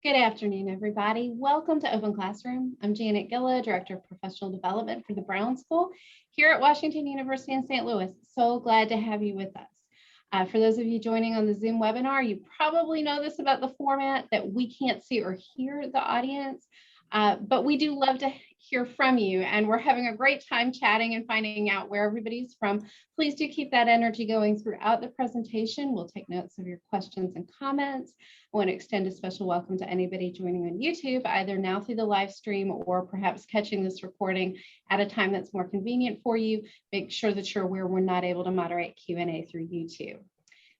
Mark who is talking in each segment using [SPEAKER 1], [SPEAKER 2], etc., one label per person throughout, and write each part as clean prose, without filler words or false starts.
[SPEAKER 1] Good afternoon, everybody. Welcome to Open Classroom. I'm Janet Gilla, Director of Professional Development for the Brown School here at Washington University in St. Louis. So glad to have you with us. For those of you joining on the Zoom webinar, you probably know this about the format that we can't see or hear the audience, but we do love to hear from you, and we're having a great time chatting and finding out where everybody's from. Please do keep that energy going throughout the presentation. We'll take notes of your questions and comments. I want to extend a special welcome to anybody joining on YouTube, either now through the live stream or perhaps catching this recording at a time that's more convenient for you. Make sure that you're aware we're not able to moderate Q&A through YouTube.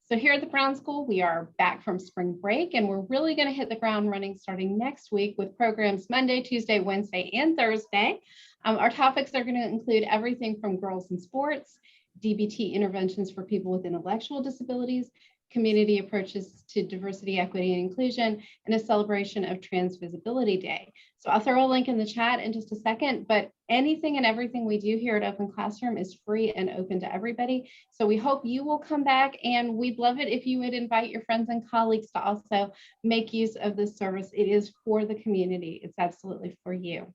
[SPEAKER 1] So here at the Brown School, we are back from spring break, and we're really going to hit the ground running starting next week with programs Monday, Tuesday, Wednesday, and Thursday. Our topics are going to include everything from girls in sports, DBT interventions for people with intellectual disabilities, community approaches to diversity, equity, and inclusion, and a celebration of Trans Visibility Day. So I'll throw a link in the chat in just a second, but anything and everything we do here at Open Classroom is free and open to everybody. So we hope you will come back, and we'd love it if you would invite your friends and colleagues to also make use of this service. It is for the community. It's absolutely for you.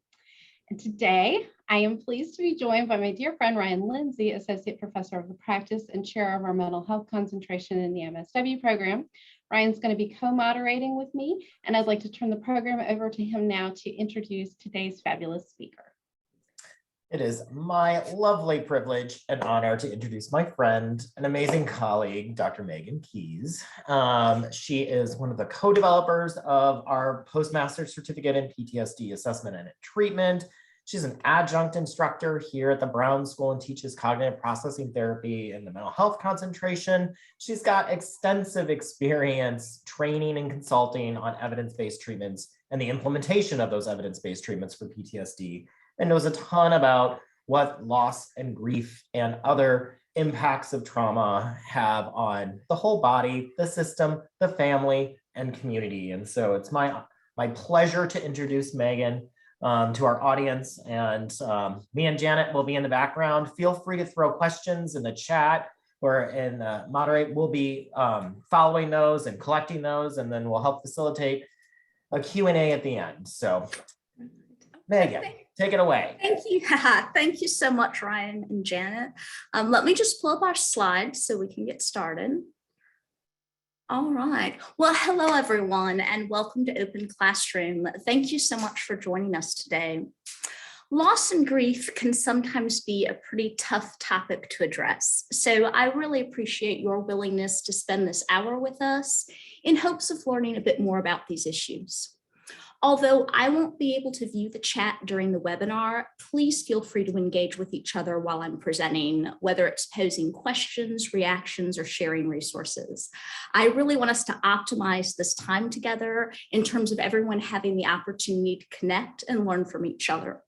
[SPEAKER 1] And today, I am pleased to be joined by my dear friend, Ryan Lindsay, Associate Professor of the Practice and Chair of our Mental Health Concentration in the MSW program. Ryan's going to be co-moderating with me, and I'd like to turn the program over to him now to introduce today's fabulous speaker.
[SPEAKER 2] It is my lovely privilege and honor to introduce my friend, an amazing colleague, Dr. Megan Keys. She is one of the co-developers of our postmaster's certificate in PTSD assessment and treatment. She's an adjunct instructor here at the Brown School and teaches cognitive processing therapy in the mental health concentration. She's got extensive experience training and consulting on evidence-based treatments and the implementation of those evidence-based treatments for PTSD, and knows a ton about what loss and grief and other impacts of trauma have on the whole body, the system, the family, and community. And so it's my pleasure to introduce Megan to our audience, and me and Janet will be in the background. Feel free to throw questions in the chat or in moderate. We'll be following those and collecting those, and then we'll help facilitate a Q&A at the end. So Megan, take it away.
[SPEAKER 3] Thank you. Thank you so much, Ryan and Janet. Let me just pull up our slides so we can get started. All right. Well, hello, everyone, and welcome to Open Classroom. Thank you so much for joining us today. Loss and grief can sometimes be a pretty tough topic to address, so I really appreciate your willingness to spend this hour with us in hopes of learning a bit more about these issues. Although I won't be able to view the chat during the webinar, please feel free to engage with each other while I'm presenting, whether it's posing questions, reactions, or sharing resources. I really want us to optimize this time together in terms of everyone having the opportunity to connect and learn from each other.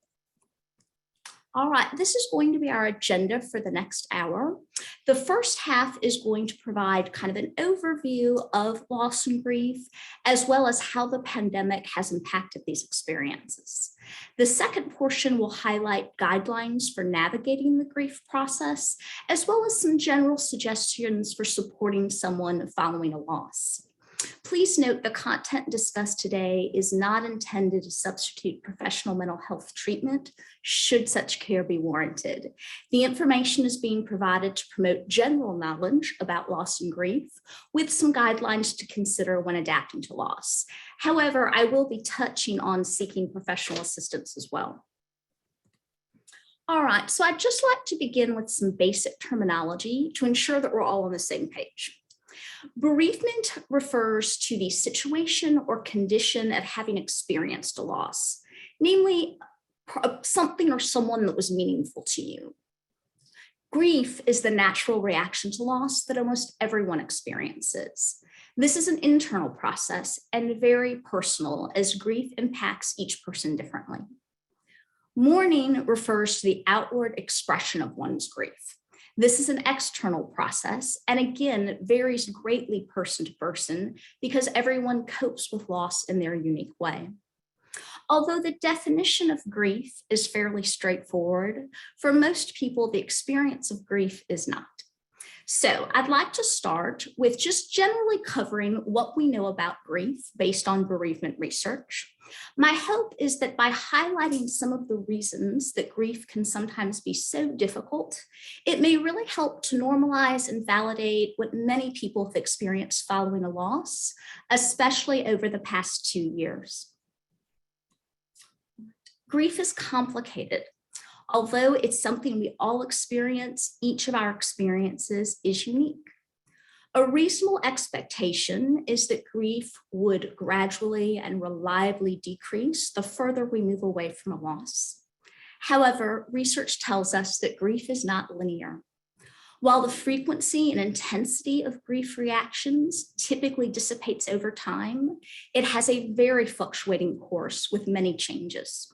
[SPEAKER 3] All right, this is going to be our agenda for the next hour. The first half is going to provide kind of an overview of loss and grief, as well as how the pandemic has impacted these experiences. The second portion will highlight guidelines for navigating the grief process, as well as some general suggestions for supporting someone following a loss. Please note the content discussed today is not intended to substitute professional mental health treatment, should such care be warranted. The information is being provided to promote general knowledge about loss and grief, with some guidelines to consider when adapting to loss. However, I will be touching on seeking professional assistance as well. All right, so I'd just like to begin with some basic terminology to ensure that we're all on the same page. Bereavement refers to the situation or condition of having experienced a loss, namely something or someone that was meaningful to you. Grief is the natural reaction to loss that almost everyone experiences. This is an internal process and very personal, as grief impacts each person differently. Mourning refers to the outward expression of one's grief. This is an external process, and again, varies greatly person to person because everyone copes with loss in their unique way. Although the definition of grief is fairly straightforward, for most people, the experience of grief is not. So I'd like to start with just generally covering what we know about grief based on bereavement research. My hope is that by highlighting some of the reasons that grief can sometimes be so difficult, it may really help to normalize and validate what many people have experienced following a loss, especially over the past 2 years. Grief is complicated. Although it's something we all experience, each of our experiences is unique. A reasonable expectation is that grief would gradually and reliably decrease the further we move away from a loss. However, research tells us that grief is not linear. While the frequency and intensity of grief reactions typically dissipates over time, it has a very fluctuating course with many changes.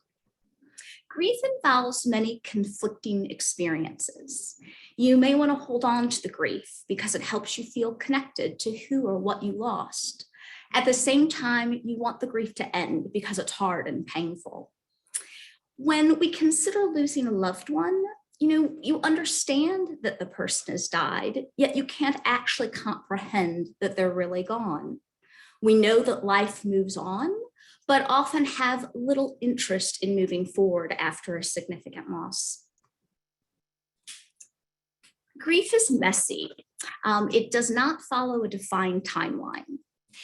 [SPEAKER 3] Grief involves many conflicting experiences. You may want to hold on to the grief because it helps you feel connected to who or what you lost. At the same time, you want the grief to end because it's hard and painful. When we consider losing a loved one, you understand that the person has died, yet you can't actually comprehend that they're really gone. We know that life moves on, but often have little interest in moving forward after a significant loss. Grief is messy. It does not follow a defined timeline.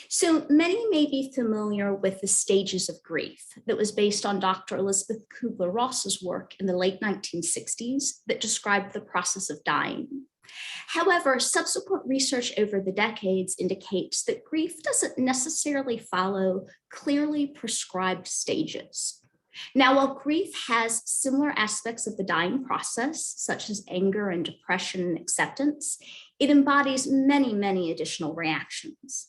[SPEAKER 3] So many may be familiar with the stages of grief that was based on Dr. Elizabeth Kubler-Ross's work in the late 1960s that described the process of dying. However, subsequent research over the decades indicates that grief doesn't necessarily follow clearly prescribed stages. Now, while grief has similar aspects of the dying process, such as anger and depression and acceptance, it embodies many, many additional reactions.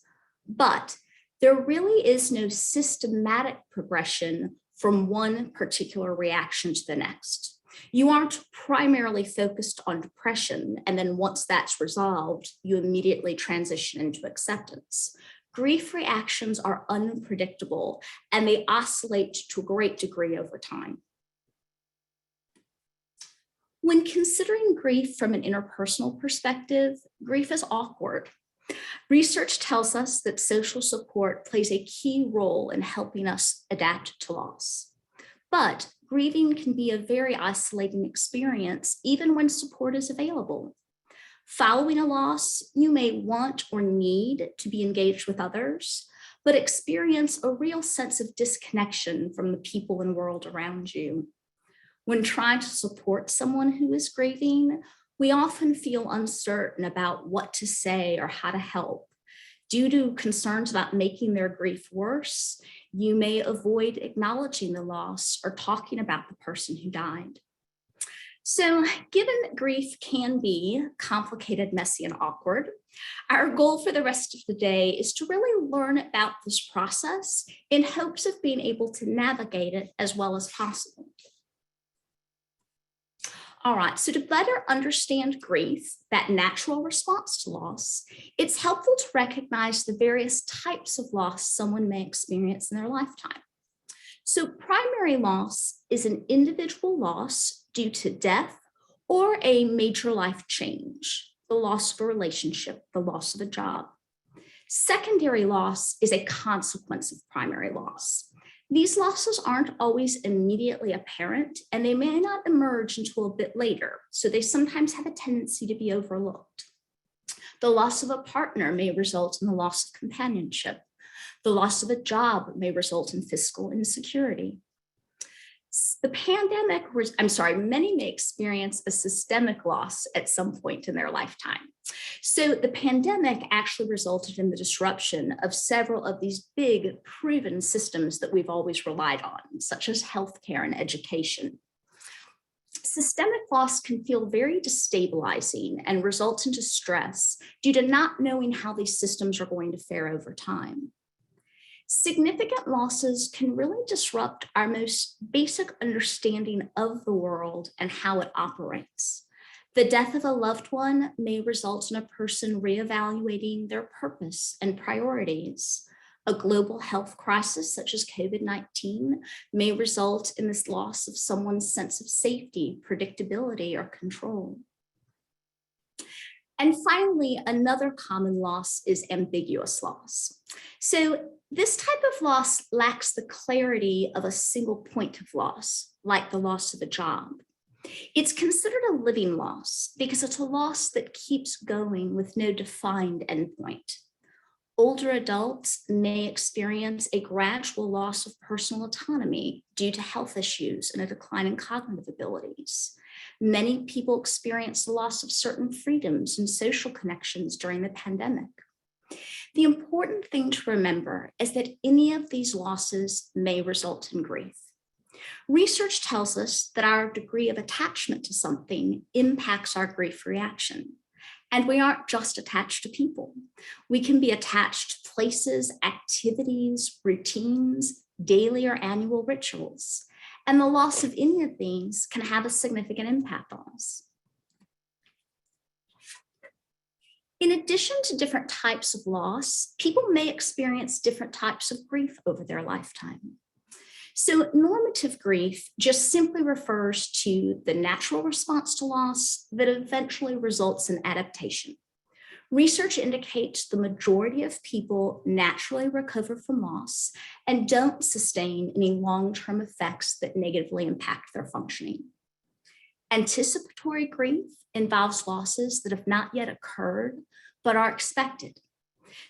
[SPEAKER 3] But there really is no systematic progression from one particular reaction to the next. You aren't primarily focused on depression, and then once that's resolved, you immediately transition into acceptance. Grief reactions are unpredictable, and they oscillate to a great degree over time. When considering grief from an interpersonal perspective, grief is awkward. Research tells us that social support plays a key role in helping us adapt to loss. But grieving can be a very isolating experience, even when support is available. Following a loss, you may want or need to be engaged with others, but experience a real sense of disconnection from the people and world around you. When trying to support someone who is grieving, we often feel uncertain about what to say or how to help. Due to concerns about making their grief worse, you may avoid acknowledging the loss or talking about the person who died. So, given that grief can be complicated, messy, and awkward, our goal for the rest of the day is to really learn about this process in hopes of being able to navigate it as well as possible. All right, so to better understand grief, that natural response to loss, it's helpful to recognize the various types of loss someone may experience in their lifetime. So primary loss is an individual loss due to death or a major life change, the loss of a relationship, the loss of a job. Secondary loss is a consequence of primary loss. These losses aren't always immediately apparent, and they may not emerge until a bit later, so they sometimes have a tendency to be overlooked. The loss of a partner may result in the loss of companionship. The loss of a job may result in fiscal insecurity. Many may experience a systemic loss at some point in their lifetime. So the pandemic actually resulted in the disruption of several of these big proven systems that we've always relied on, such as healthcare and education. Systemic loss can feel very destabilizing and result into stress due to not knowing how these systems are going to fare over time. Significant losses can really disrupt our most basic understanding of the world and how it operates. The death of a loved one may result in a person reevaluating their purpose and priorities. A global health crisis such as COVID-19 may result in this loss of someone's sense of safety, predictability, or control. And finally, another common loss is ambiguous loss. So this type of loss lacks the clarity of a single point of loss, like the loss of a job. It's considered a living loss because it's a loss that keeps going with no defined endpoint. Older adults may experience a gradual loss of personal autonomy due to health issues and a decline in cognitive abilities. Many people experience the loss of certain freedoms and social connections during the pandemic. The important thing to remember is that any of these losses may result in grief. Research tells us that our degree of attachment to something impacts our grief reaction. And we aren't just attached to people. We can be attached to places, activities, routines, daily or annual rituals. And the loss of any of these can have a significant impact on us. In addition to different types of loss, people may experience different types of grief over their lifetime. So normative grief just simply refers to the natural response to loss that eventually results in adaptation. Research indicates the majority of people naturally recover from loss and don't sustain any long-term effects that negatively impact their functioning. Anticipatory grief involves losses that have not yet occurred, but are expected.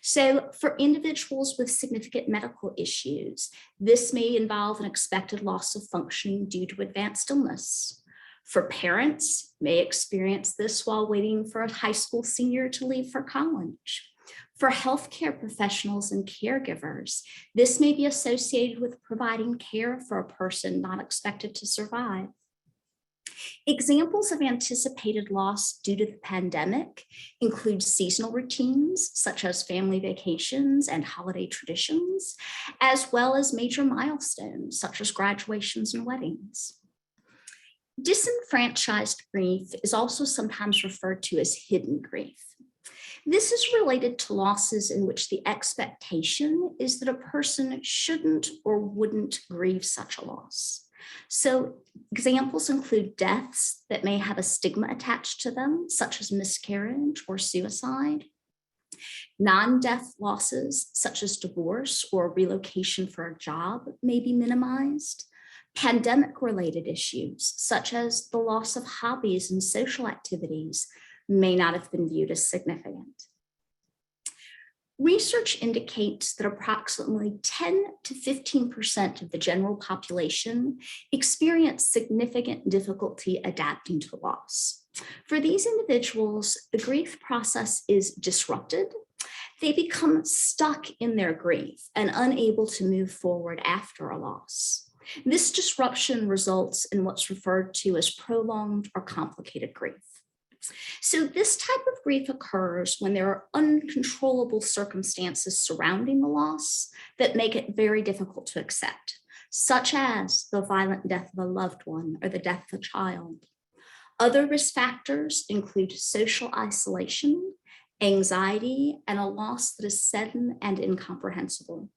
[SPEAKER 3] So for individuals with significant medical issues, this may involve an expected loss of functioning due to advanced illness. For parents, may experience this while waiting for a high school senior to leave for college. For healthcare professionals and caregivers, this may be associated with providing care for a person not expected to survive. Examples of anticipated loss due to the pandemic include seasonal routines, such as family vacations and holiday traditions, as well as major milestones, such as graduations and weddings. Disenfranchised grief is also sometimes referred to as hidden grief. This is related to losses in which the expectation is that a person shouldn't or wouldn't grieve such a loss. So examples include deaths that may have a stigma attached to them, such as miscarriage or suicide. Non-death losses, such as divorce or relocation for a job, may be minimized. Pandemic-related issues, such as the loss of hobbies and social activities, may not have been viewed as significant. Research indicates that approximately 10 to 15% of the general population experience significant difficulty adapting to loss. For these individuals, the grief process is disrupted. They become stuck in their grief and unable to move forward after a loss. This disruption results in what's referred to as prolonged or complicated grief. So this type of grief occurs when there are uncontrollable circumstances surrounding the loss that make it very difficult to accept, such as the violent death of a loved one or the death of a child. Other risk factors include social isolation, anxiety, and a loss that is sudden and incomprehensible.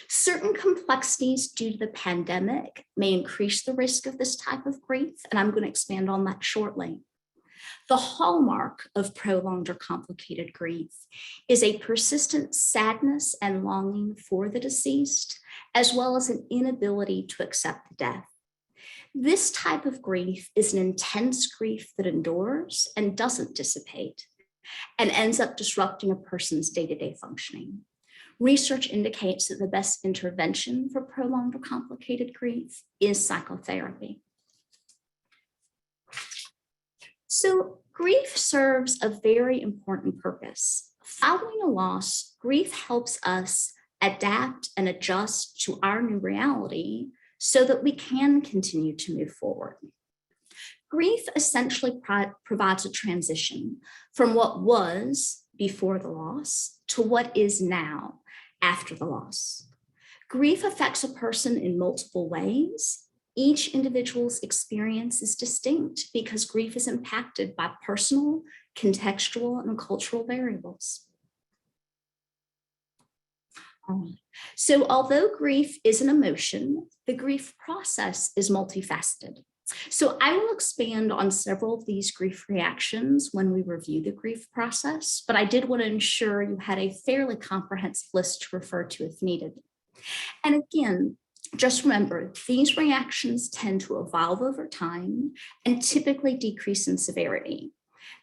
[SPEAKER 3] Certain complexities due to the pandemic may increase the risk of this type of grief, and I'm going to expand on that shortly. The hallmark of prolonged or complicated grief is a persistent sadness and longing for the deceased, as well as an inability to accept the death. This type of grief is an intense grief that endures and doesn't dissipate, and ends up disrupting a person's day-to-day functioning. Research indicates that the best intervention for prolonged or complicated grief is psychotherapy. So grief serves a very important purpose. Following a loss, grief helps us adapt and adjust to our new reality so that we can continue to move forward. Grief essentially provides a transition from what was before the loss to what is now after the loss. Grief affects a person in multiple ways. Each individual's experience is distinct because grief is impacted by personal, contextual, and cultural variables. So although grief is an emotion, the grief process is multifaceted. So I will expand on several of these grief reactions when we review the grief process, but I did want to ensure you had a fairly comprehensive list to refer to if needed. And again, just remember, these reactions tend to evolve over time and typically decrease in severity.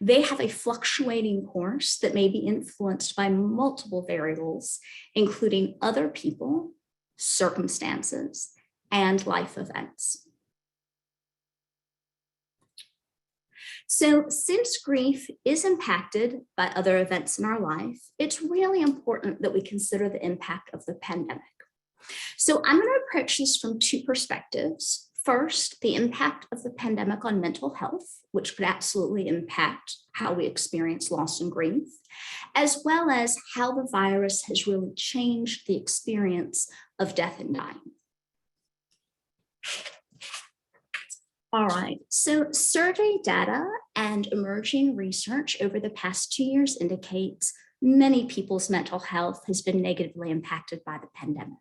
[SPEAKER 3] They have a fluctuating course that may be influenced by multiple variables, including other people, circumstances, and life events. So since grief is impacted by other events in our life, it's really important that we consider the impact of the pandemic. So I'm going to approach this from two perspectives. First, the impact of the pandemic on mental health, which could absolutely impact how we experience loss and grief, as well as how the virus has really changed the experience of death and dying. All right, so survey data and emerging research over the past 2 years indicates many people's mental health has been negatively impacted by the pandemic.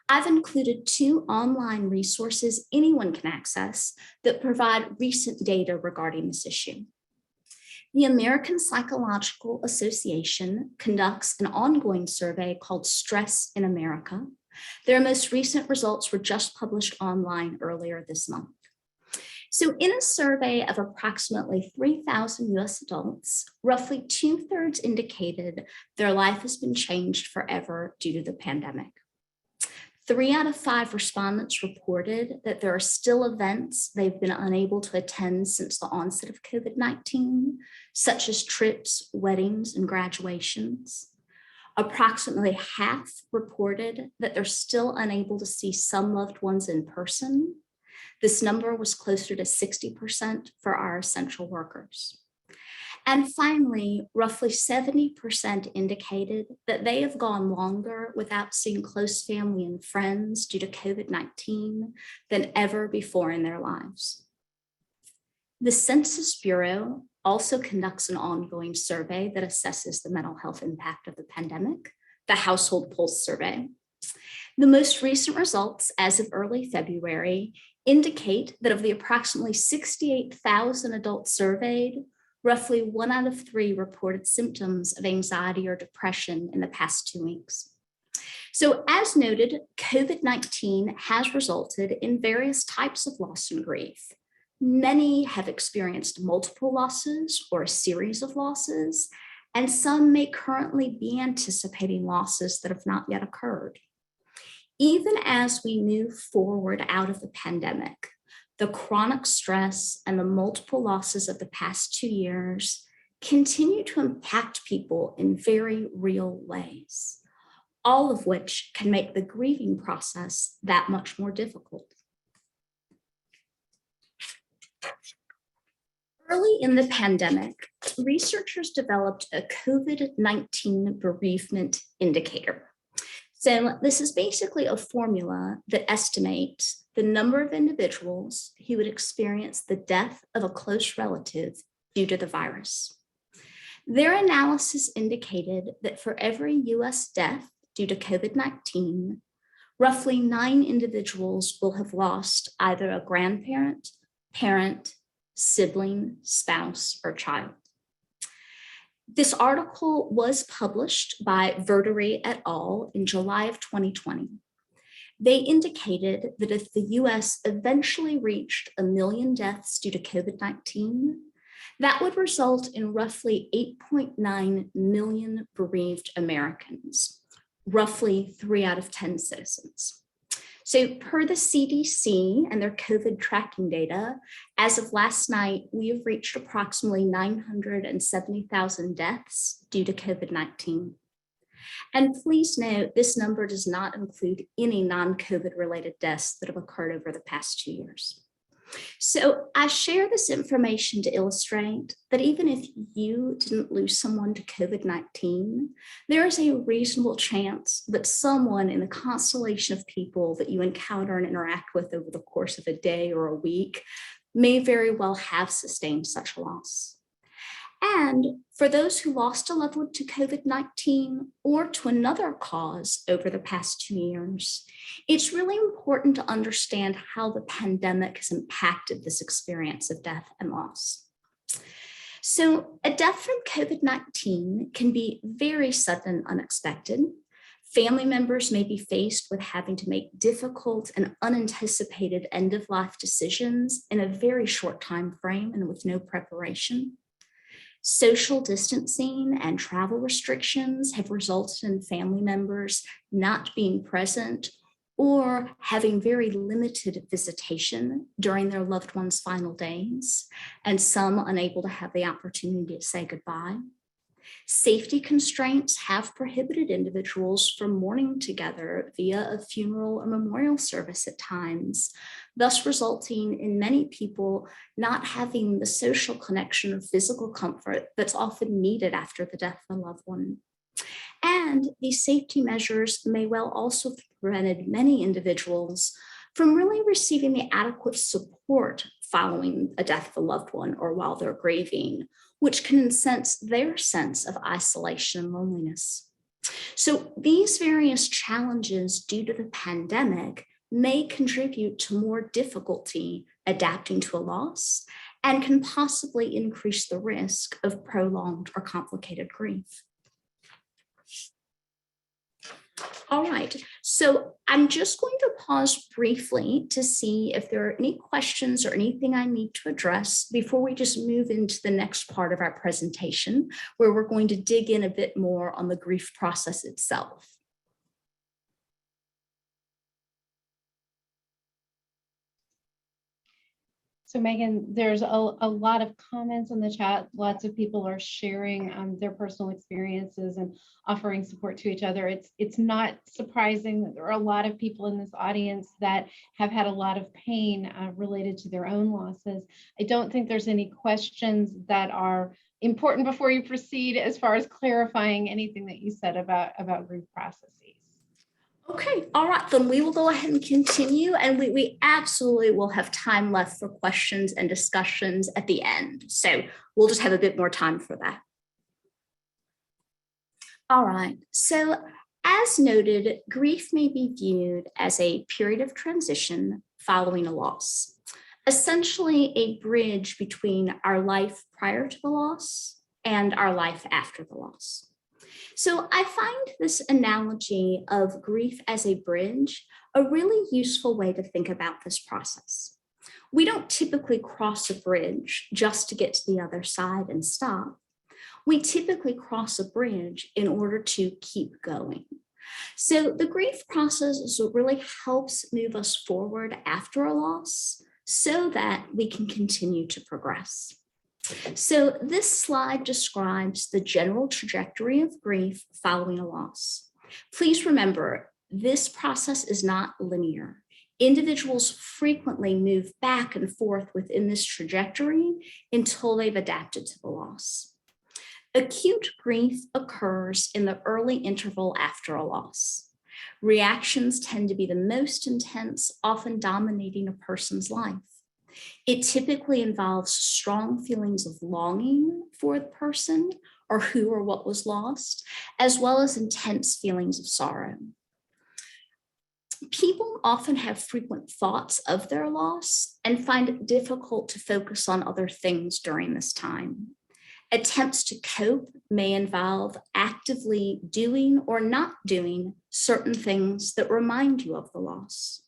[SPEAKER 3] I've included 2 online resources anyone can access that provide recent data regarding this issue. The American Psychological Association conducts an ongoing survey called Stress in America. Their most recent results were just published online earlier this month. So in a survey of approximately 3,000 US adults, roughly 2/3 indicated their life has been changed forever due to the pandemic. 3 out of 5 respondents reported that there are still events they've been unable to attend since the onset of COVID-19, such as trips, weddings, and graduations. Approximately half reported that they're still unable to see some loved ones in person. This number was closer to 60% for our essential workers. And finally, roughly 70% indicated that they have gone longer without seeing close family and friends due to COVID-19 than ever before in their lives. The Census Bureau also conducts an ongoing survey that assesses the mental health impact of the pandemic, the Household Pulse Survey. The most recent results, as of early February, indicate that of the approximately 68,000 adults surveyed, roughly 1 out of 3 reported symptoms of anxiety or depression in the past 2 weeks. So as noted, COVID-19 has resulted in various types of loss and grief. Many have experienced multiple losses or a series of losses, and some may currently be anticipating losses that have not yet occurred. Even as we move forward out of the pandemic, the chronic stress and the multiple losses of the past 2 years continue to impact people in very real ways, all of which can make the grieving process that much more difficult. Early in the pandemic, researchers developed a COVID-19 bereavement indicator. So this is basically a formula that estimates the number of individuals who would experience the death of a close relative due to the virus. Their analysis indicated that for every US death due to COVID-19, roughly 9 individuals will have lost either a grandparent, parent, sibling, spouse, or child. This article was published by Verdery et al. In July of 2020. They indicated that if the US eventually reached 1 million deaths due to COVID-19, that would result in roughly 8.9 million bereaved Americans, roughly 3 out of 10 citizens. So per the CDC and their COVID tracking data, as of last night, we have reached approximately 970,000 deaths due to COVID-19. And please note, this number does not include any non-COVID related deaths that have occurred over the past 2 years. So I share this information to illustrate that even if you didn't lose someone to COVID-19, there is a reasonable chance that someone in the constellation of people that you encounter and interact with over the course of a day or a week may very well have sustained such a loss. And for those who lost a loved one to COVID-19 or to another cause over the past 2 years, it's really important to understand how the pandemic has impacted this experience of death and loss. So a death from COVID-19 can be very sudden and unexpected. Family members may be faced with having to make difficult and unanticipated end-of-life decisions in a very short time frame and with no preparation. Social distancing and travel restrictions have resulted in family members not being present or having very limited visitation during their loved one's final days, and some unable to have the opportunity to say goodbye. Safety constraints have prohibited individuals from mourning together via a funeral or memorial service at times, thus resulting in many people not having the social connection or physical comfort that's often needed after the death of a loved one. And these safety measures may well also have prevented many individuals from really receiving the adequate support following a death of a loved one or while they're grieving, which can incense their sense of isolation and loneliness. So these various challenges due to the pandemic may contribute to more difficulty adapting to a loss and can possibly increase the risk of prolonged or complicated grief. All right, so I'm just going to pause briefly to see if there are any questions or anything I need to address before we just move into the next part of our presentation, where we're going to dig in a bit more on the grief process itself.
[SPEAKER 1] So Megan, there's a lot of comments in the chat. Lots of people are sharing their personal experiences and offering support to each other. It's not surprising that there are a lot of people in this audience that have had a lot of pain related to their own losses. I don't think there's any questions that are important before you proceed as far as clarifying anything that you said about grief processes.
[SPEAKER 3] Okay, all right, then we will go ahead and continue, and we absolutely will have time left for questions and discussions at the end. So we'll just have a bit more time for that. All right, so as noted, grief may be viewed as a period of transition following a loss, essentially a bridge between our life prior to the loss and our life after the loss. So I find this analogy of grief as a bridge a really useful way to think about this process. We don't typically cross a bridge just to get to the other side and stop. We typically cross a bridge in order to keep going. So the grief process is what really helps move us forward after a loss so that we can continue to progress. So this slide describes the general trajectory of grief following a loss. Please remember, this process is not linear. Individuals frequently move back and forth within this trajectory until they've adapted to the loss. Acute grief occurs in the early interval after a loss. Reactions tend to be the most intense, often dominating a person's life. It typically involves strong feelings of longing for the person or who or what was lost, as well as intense feelings of sorrow. People often have frequent thoughts of their loss and find it difficult to focus on other things during this time. Attempts to cope may involve actively doing or not doing certain things that remind you of the loss.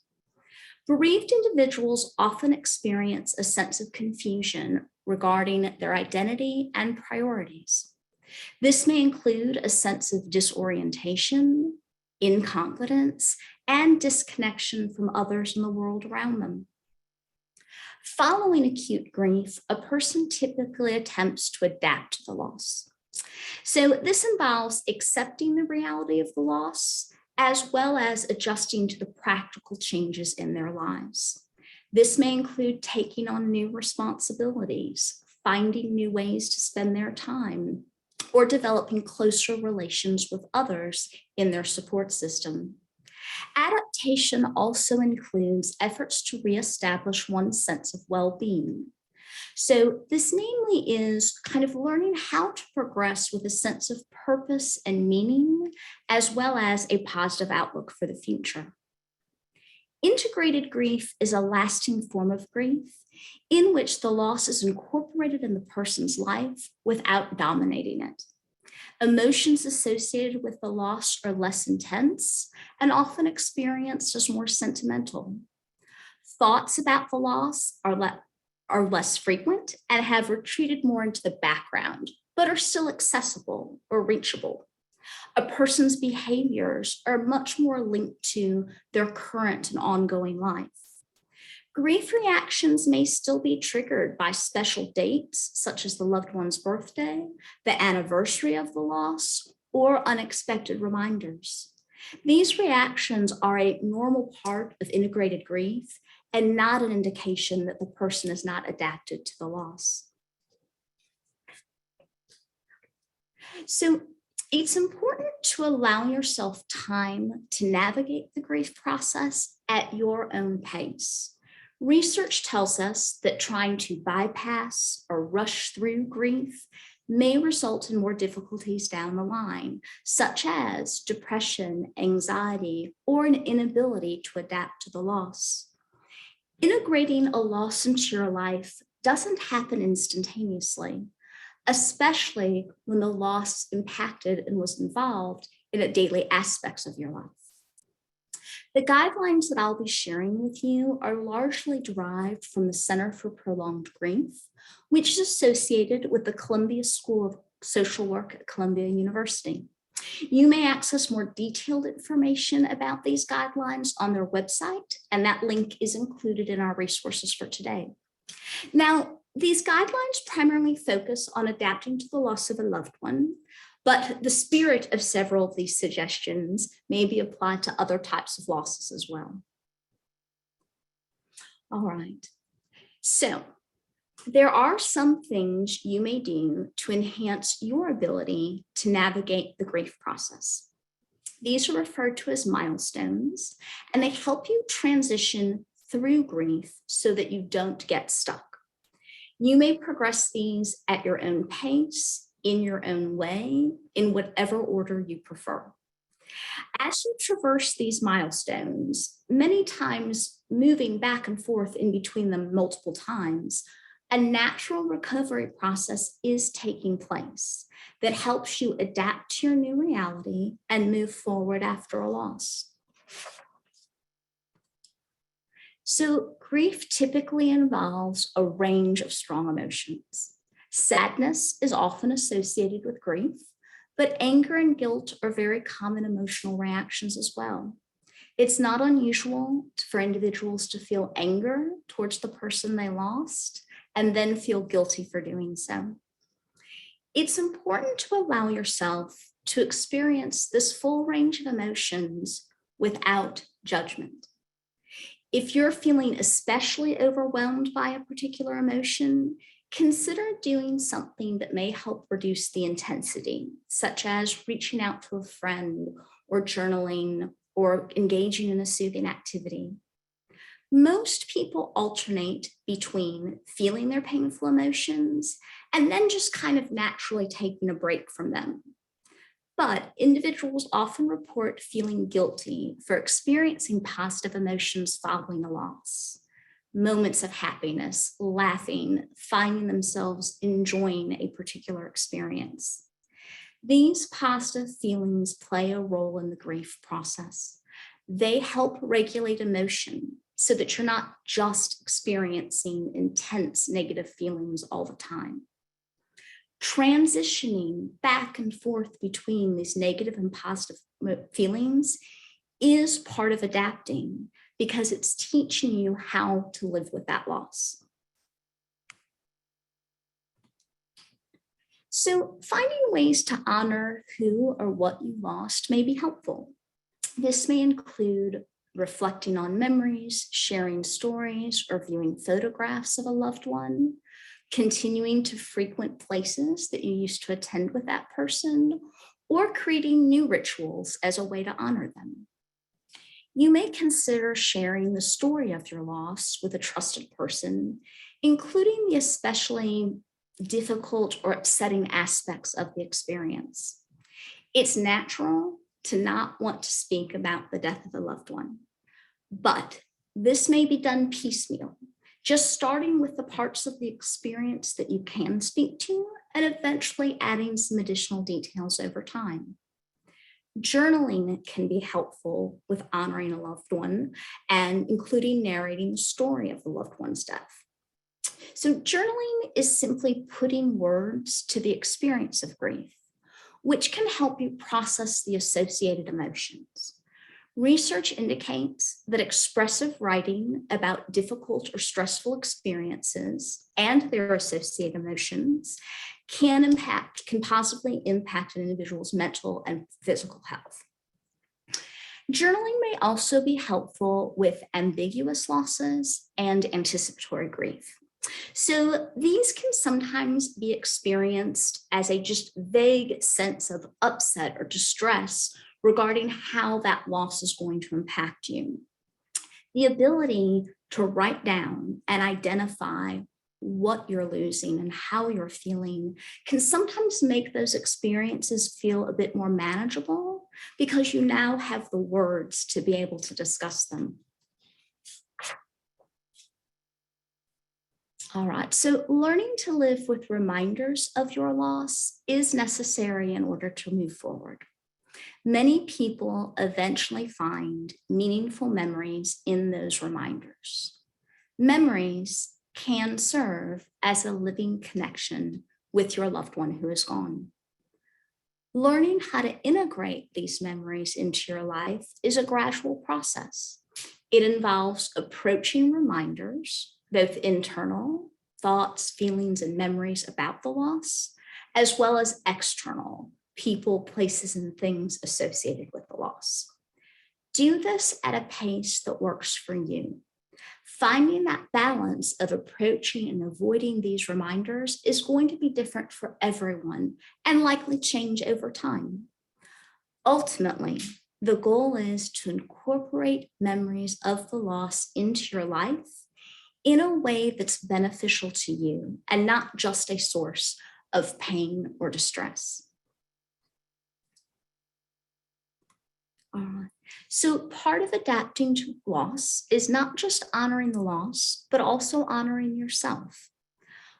[SPEAKER 3] Bereaved individuals often experience a sense of confusion regarding their identity and priorities. This may include a sense of disorientation, incompetence, and disconnection from others in the world around them. Following acute grief, a person typically attempts to adapt to the loss. So this involves accepting the reality of the loss, as well as adjusting to the practical changes in their lives. This may include taking on new responsibilities, finding new ways to spend their time, or developing closer relations with others in their support system. Adaptation also includes efforts to reestablish one's sense of well-being. So this namely is kind of learning how to progress with a sense of purpose and meaning, as well as a positive outlook for the future. Integrated grief is a lasting form of grief in which the loss is incorporated in the person's life without dominating it. Emotions associated with the loss are less intense and often experienced as more sentimental. Thoughts about the loss are less frequent and have retreated more into the background, but are still accessible or reachable. A person's behaviors are much more linked to their current and ongoing life. Grief reactions may still be triggered by special dates, such as the loved one's birthday, the anniversary of the loss, or unexpected reminders. These reactions are a normal part of integrated grief and not an indication that the person is not adapted to the loss. So it's important to allow yourself time to navigate the grief process at your own pace. Research tells us that trying to bypass or rush through grief may result in more difficulties down the line, such as depression, anxiety, or an inability to adapt to the loss. Integrating a loss into your life doesn't happen instantaneously, especially when the loss impacted and was involved in the daily aspects of your life. The guidelines that I'll be sharing with you are largely derived from the Center for Prolonged Grief, which is associated with the Columbia School of Social Work at Columbia University. You may access more detailed information about these guidelines on their website, and that link is included in our resources for today. Now, these guidelines primarily focus on adapting to the loss of a loved one, but the spirit of several of these suggestions may be applied to other types of losses as well. All right, so there are some things you may do to enhance your ability to navigate the grief process. These are referred to as milestones, and they help you transition through grief so that you don't get stuck. You may progress these at your own pace, in your own way, in whatever order you prefer. As you traverse these milestones, many times moving back and forth in between them multiple times, a natural recovery process is taking place that helps you adapt to your new reality and move forward after a loss. So grief typically involves a range of strong emotions. Sadness is often associated with grief, but anger and guilt are very common emotional reactions as well. It's not unusual for individuals to feel anger towards the person they lost and then feel guilty for doing so. It's important to allow yourself to experience this full range of emotions without judgment. If you're feeling especially overwhelmed by a particular emotion, consider doing something that may help reduce the intensity, such as reaching out to a friend or journaling or engaging in a soothing activity. Most people alternate between feeling their painful emotions and then just kind of naturally taking a break from them. But individuals often report feeling guilty for experiencing positive emotions following a loss. Moments of happiness, laughing, finding themselves enjoying a particular experience. These positive feelings play a role in the grief process. They help regulate emotion so that you're not just experiencing intense negative feelings all the time. Transitioning back and forth between these negative and positive feelings is part of adapting because it's teaching you how to live with that loss. So finding ways to honor who or what you lost may be helpful. This may include reflecting on memories, sharing stories, or viewing photographs of a loved one, continuing to frequent places that you used to attend with that person, or creating new rituals as a way to honor them. You may consider sharing the story of your loss with a trusted person, including the especially difficult or upsetting aspects of the experience. It's natural to not want to speak about the death of a loved one, but this may be done piecemeal, just starting with the parts of the experience that you can speak to and eventually adding some additional details over time. Journaling can be helpful with honoring a loved one and including narrating the story of the loved one's death. So journaling is simply putting words to the experience of grief, which can help you process the associated emotions. Research indicates that expressive writing about difficult or stressful experiences and their associated emotions can positively impact an individual's mental and physical health. Journaling may also be helpful with ambiguous losses and anticipatory grief. So these can sometimes be experienced as a just vague sense of upset or distress regarding how that loss is going to impact you. The ability to write down and identify what you're losing and how you're feeling can sometimes make those experiences feel a bit more manageable because you now have the words to be able to discuss them. All right, so learning to live with reminders of your loss is necessary in order to move forward. Many people eventually find meaningful memories in those reminders. Memories can serve as a living connection with your loved one who is gone. Learning how to integrate these memories into your life is a gradual process. It involves approaching reminders, both internal thoughts, feelings, and memories about the loss, as well as external people, places, and things associated with the loss. Do this at a pace that works for you. Finding that balance of approaching and avoiding these reminders is going to be different for everyone and likely change over time. Ultimately, the goal is to incorporate memories of the loss into your life in a way that's beneficial to you and not just a source of pain or distress. All right. So part of adapting to loss is not just honoring the loss, but also honoring yourself.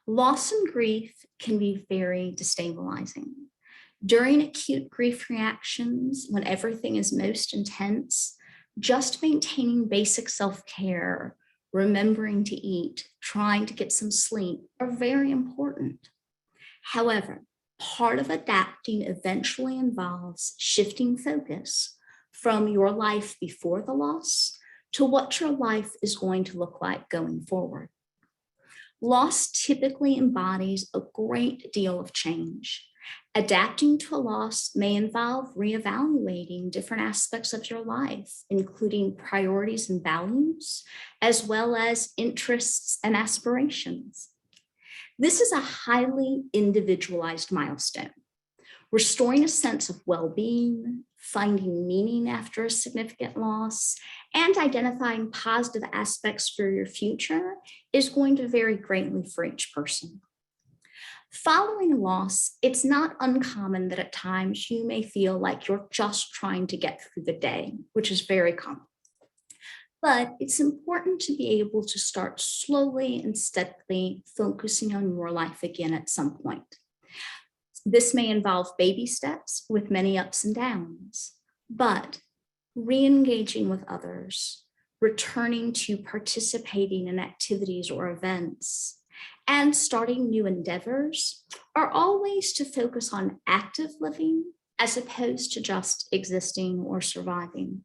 [SPEAKER 3] Loss and grief can be very destabilizing. During acute grief reactions, when everything is most intense, just maintaining basic self-care, remembering to eat, trying to get some sleep are very important. However, part of adapting eventually involves shifting focus from your life before the loss to what your life is going to look like going forward. Loss typically embodies a great deal of change. Adapting to a loss may involve reevaluating different aspects of your life, including priorities and values, as well as interests and aspirations. This is a highly individualized milestone. Restoring a sense of well-being, finding meaning after a significant loss, and identifying positive aspects for your future is going to vary greatly for each person. Following a loss, it's not uncommon that at times you may feel like you're just trying to get through the day, which is very common. But it's important to be able to start slowly and steadily focusing on your life again at some point. This may involve baby steps with many ups and downs, but re-engaging with others, returning to participating in activities or events, and starting new endeavors are all ways to focus on active living as opposed to just existing or surviving.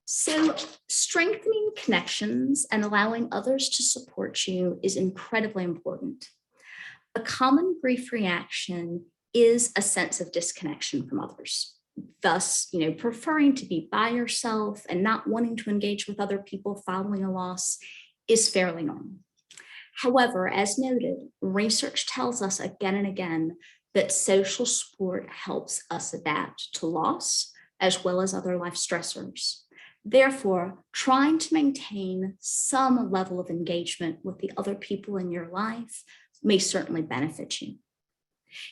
[SPEAKER 3] So strengthening connections and allowing others to support you is incredibly important. A common grief reaction is a sense of disconnection from others. Thus, preferring to be by yourself and not wanting to engage with other people following a loss is fairly normal. However, as noted, research tells us again and again that social support helps us adapt to loss as well as other life stressors. Therefore, trying to maintain some level of engagement with the other people in your life may certainly benefit you.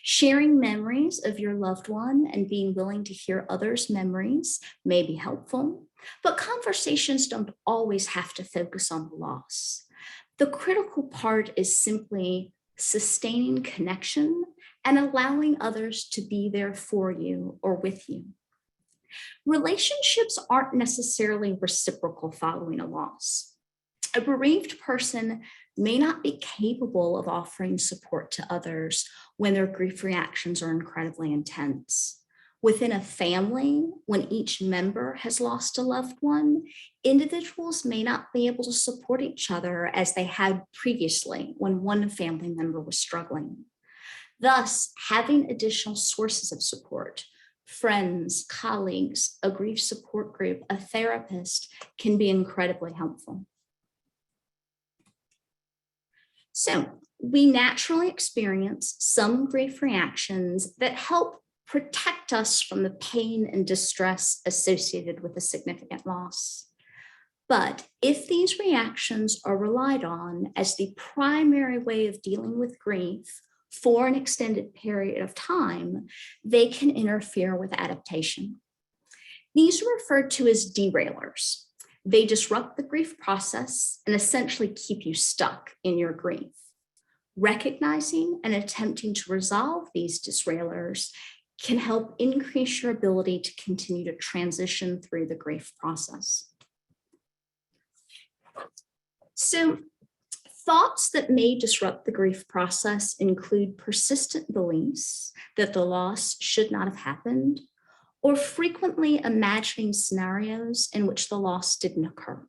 [SPEAKER 3] Sharing memories of your loved one and being willing to hear others' memories may be helpful, but conversations don't always have to focus on the loss. The critical part is simply sustaining connection and allowing others to be there for you or with you. Relationships aren't necessarily reciprocal following a loss. A bereaved person may not be capable of offering support to others when their grief reactions are incredibly intense. Within a family, when each member has lost a loved one, individuals may not be able to support each other as they had previously when one family member was struggling. Thus, having additional sources of support, friends, colleagues, a grief support group, a therapist, can be incredibly helpful. So we naturally experience some grief reactions that help protect us from the pain and distress associated with a significant loss. But if these reactions are relied on as the primary way of dealing with grief for an extended period of time, they can interfere with adaptation. These are referred to as derailers. They disrupt the grief process and essentially keep you stuck in your grief. Recognizing and attempting to resolve these disrailers can help increase your ability to continue to transition through the grief process. So, thoughts that may disrupt the grief process include persistent beliefs that the loss should not have happened, or frequently imagining scenarios in which the loss didn't occur.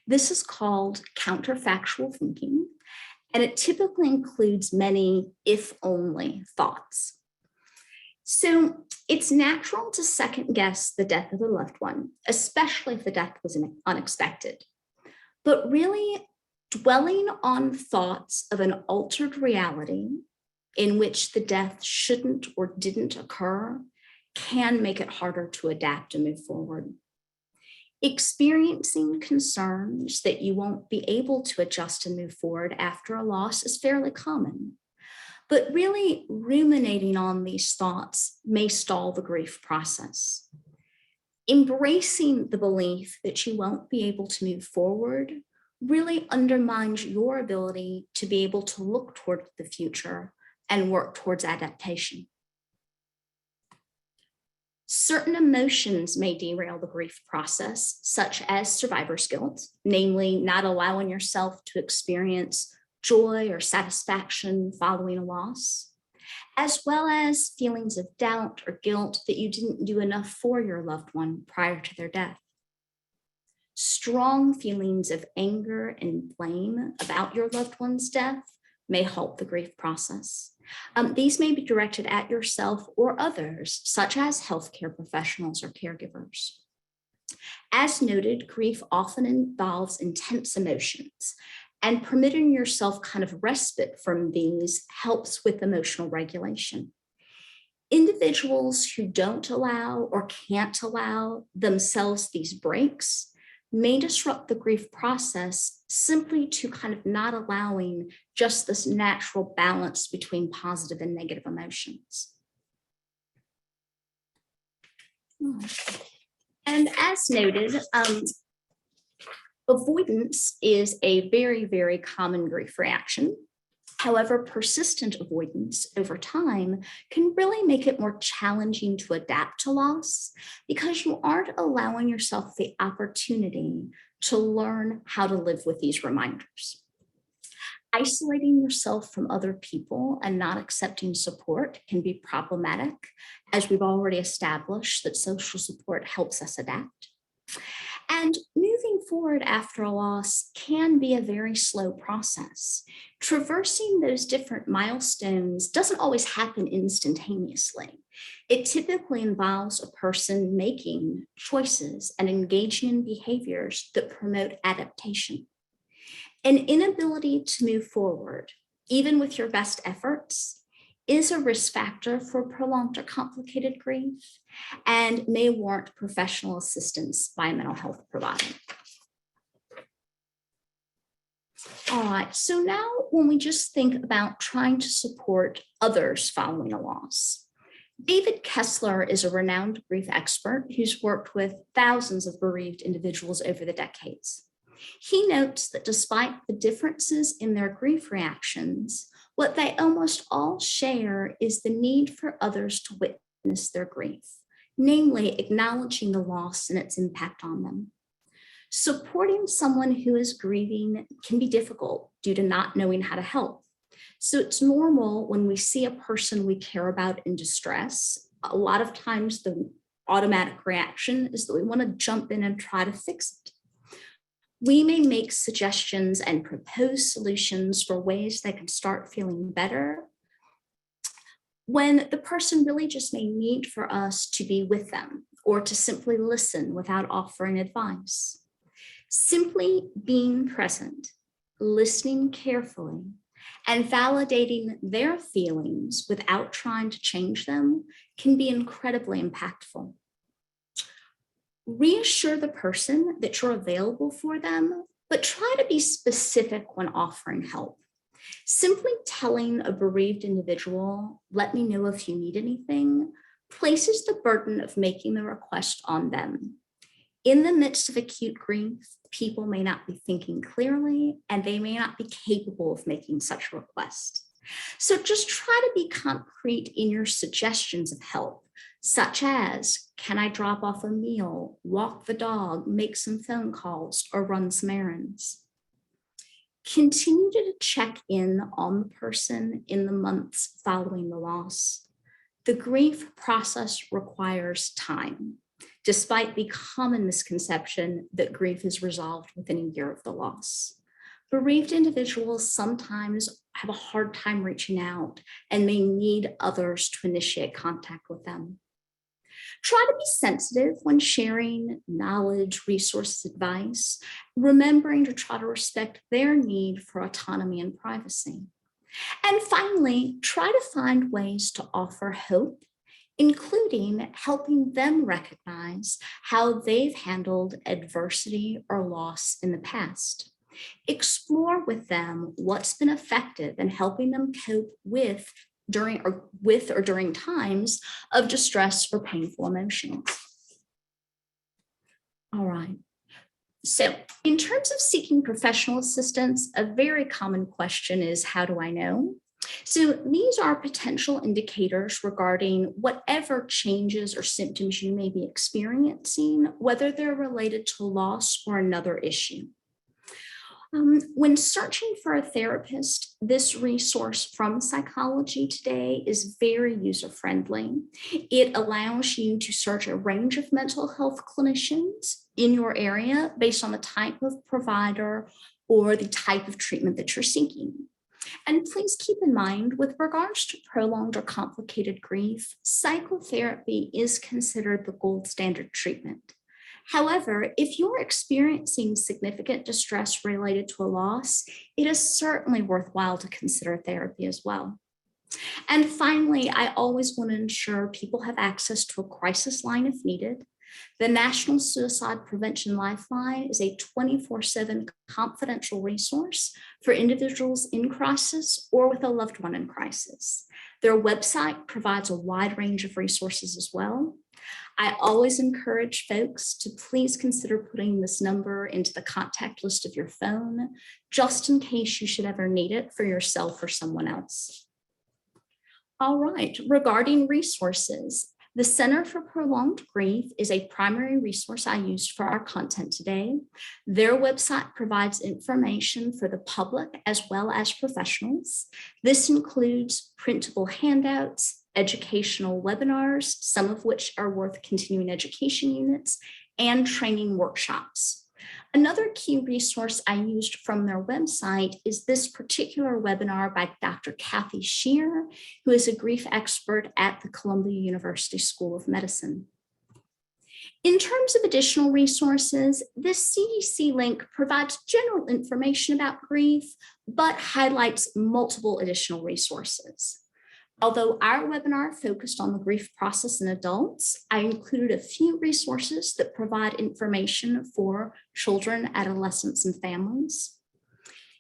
[SPEAKER 3] This is called counterfactual thinking, and it typically includes many if-only thoughts. So it's natural to second guess the death of a loved one, especially if the death was unexpected. But really, dwelling on thoughts of an altered reality in which the death shouldn't or didn't occur can make it harder to adapt and move forward. Experiencing concerns that you won't be able to adjust and move forward after a loss is fairly common. But really ruminating on these thoughts may stall the grief process. Embracing the belief that you won't be able to move forward really undermines your ability to be able to look toward the future and work towards adaptation. Certain emotions may derail the grief process, such as survivor's guilt, namely not allowing yourself to experience joy or satisfaction following a loss, as well as feelings of doubt or guilt that you didn't do enough for your loved one prior to their death. Strong feelings of anger and blame about your loved one's death may halt the grief process. These may be directed at yourself or others, such as healthcare professionals or caregivers. As noted, grief often involves intense emotions, and permitting yourself kind of respite from these helps with emotional regulation. Individuals who don't allow or can't allow themselves these breaks may disrupt the grief process simply to kind of not allowing just this natural balance between positive and negative emotions. And as noted, avoidance is a very, very common grief reaction. However, persistent avoidance over time can really make it more challenging to adapt to loss because you aren't allowing yourself the opportunity to learn how to live with these reminders. Isolating yourself from other people and not accepting support can be problematic, as we've already established that social support helps us adapt. And moving forward after a loss can be a very slow process. Traversing those different milestones doesn't always happen instantaneously. It typically involves a person making choices and engaging in behaviors that promote adaptation. An inability to move forward, even with your best efforts, is a risk factor for prolonged or complicated grief, and may warrant professional assistance by a mental health provider. All right, so now when we just think about trying to support others following a loss, David Kessler is a renowned grief expert who's worked with thousands of bereaved individuals over the decades. He notes that despite the differences in their grief reactions, what they almost all share is the need for others to witness their grief, namely acknowledging the loss and its impact on them. Supporting someone who is grieving can be difficult due to not knowing how to help. So it's normal when we see a person we care about in distress. A lot of times the automatic reaction is that we want to jump in and try to fix it. We may make suggestions and propose solutions for ways they can start feeling better, when the person really just may need for us to be with them or to simply listen without offering advice. Simply being present, listening carefully, and validating their feelings without trying to change them can be incredibly impactful. Reassure the person that you're available for them, but try to be specific when offering help. Simply telling a bereaved individual, "Let me know if you need anything," places the burden of making the request on them. In the midst of acute grief, people may not be thinking clearly, and they may not be capable of making such a request. So just try to be concrete in your suggestions of help, such as, can I drop off a meal, walk the dog, make some phone calls, or run some errands? Continue to check in on the person in the months following the loss. The grief process requires time, despite the common misconception that grief is resolved within a year of the loss. Bereaved individuals sometimes have a hard time reaching out and may need others to initiate contact with them. Try to be sensitive when sharing knowledge, resources, advice, remembering to try to respect their need for autonomy and privacy. And finally, try to find ways to offer hope, including helping them recognize how they've handled adversity or loss in the past. Explore with them what's been effective in helping them cope with or during times of distress or painful emotions. All right. So in terms of seeking professional assistance, a very common question is, how do I know? So these are potential indicators regarding whatever changes or symptoms you may be experiencing, whether they're related to loss or another issue. When searching for a therapist, this resource from Psychology Today is very user-friendly. It allows you to search a range of mental health clinicians in your area based on the type of provider or the type of treatment that you're seeking. And please keep in mind, with regards to prolonged or complicated grief, psychotherapy is considered the gold standard treatment. However, if you're experiencing significant distress related to a loss, it is certainly worthwhile to consider therapy as well. And finally, I always want to ensure people have access to a crisis line if needed. The National Suicide Prevention Lifeline is a 24/7 confidential resource for individuals in crisis or with a loved one in crisis. Their website provides a wide range of resources as well. I always encourage folks to please consider putting this number into the contact list of your phone, just in case you should ever need it for yourself or someone else. All right, regarding resources, the Center for Prolonged Grief is a primary resource I used for our content today. Their website provides information for the public as well as professionals. This includes printable handouts, educational webinars, some of which are worth continuing education units, and training workshops. Another key resource I used from their website is this particular webinar by Dr. Kathy Shear, who is a grief expert at the Columbia University School of Medicine. In terms of additional resources, this CDC link provides general information about grief, but highlights multiple additional resources. Although our webinar focused on the grief process in adults, I included a few resources that provide information for children, adolescents, and families.